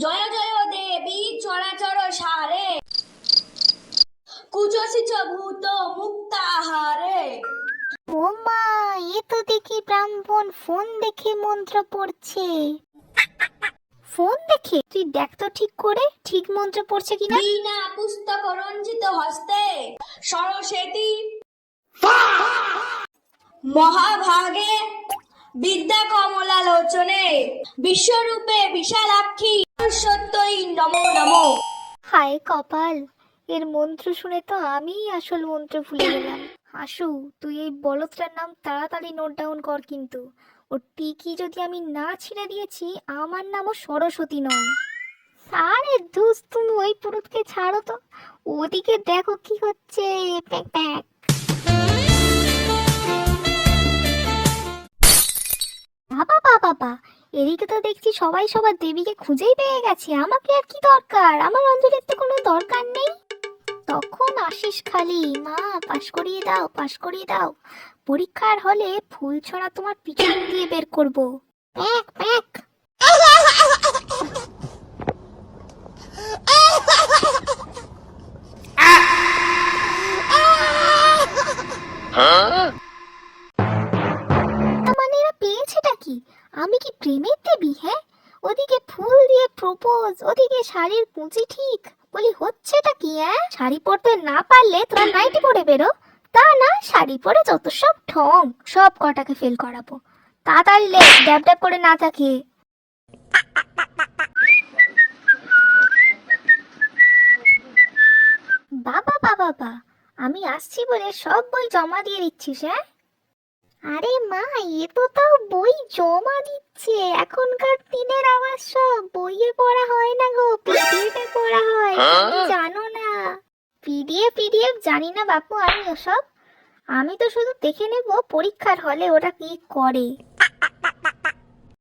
জয় জয় দেবী চরাচর সারে, কুজসিচ ভূত মুক্তাহারে। ও মা, এ তো দেখি ব্রাহ্মণ ফোন দেখে মন্ত্র পড়ছে। ফোন দেখে? তুই দেখ তো ঠিক করে, ঠিক মন্ত্র পড়ছে কিনা। বিনা পুস্তক রঞ্জিত হস্তে সরস্বতী মহাভাগে বিদ্যা কমলা লোচনে বিশ্বরূপে বিশালাক্ষী সত্যই নমো নমো। হায় কপাল, এর মন্ত্র শুনে তো আমিই আসল মন্ত্র ভুলে গেলাম। হাসু, তুই এই বলদটার নাম তাড়াতাড়ি নোট ডাউন কর কিন্তু। ওর টিকি যদি আমি না ছিঁড়ে দিয়েছি, আমার নামও সরস্বতী নয়। আরে ধুস, তুমি ওই পুরুতকে ছাড়ো তো, ওদিকে দেখো কি হচ্ছে। Pack pack. বাবা বাবা বাবা, এদিকে তো দেখছি সবাই সবার দেবীকে খুঁজেই পেয়ে গেছে। আমাকে আর কি দরকার? আমার অঞ্জলির তো কোনো দরকার নেই। তখন আসিস খালি, মা পাশ করিয়ে দাও, পাশ করিয়ে দাও। পরীক্ষার হলে ফুল ছড়া তোমার পিছন দিয়ে বের করব। Pack pack. মানে এরা পেয়েছেটা কি? আমি কি প্রেমের দেবী? হ্যাঁ, ওদিকে ফুল দিয়ে প্রপোজ, ওদিকে শাড়ির কুঁচি ঠিক। বলি হচ্ছেটা কি? হ্যাঁ, শাড়ি পরতে না পারলে তোরা নাইটি পরে বেরো, তা না শাড়ি পরে যত সব ঢং, সব কটাকে ফেল করাবো। তাড়াতাড়ি লে, ড্যাব ড্যাব করে না তাকিয়ে। বাবা বাবা বাবা, আমি আসছি বলে সব বই জমা দিয়ে দিচ্ছিস? হ্যাঁ, আরে মা, এ তো তাও বই জমা দিচ্ছে। এখনকার দিনের আবার সব বইয়ে পড়া হয় না গো, পিডিএফ এ পড়া হয়। তুমি জানো না? পিডিএফ পিডিএফ জানি না বাপু আমি ওসব। আমি তো শুধু দেখে নেব পরীক্ষার হলে ওরা কি করে।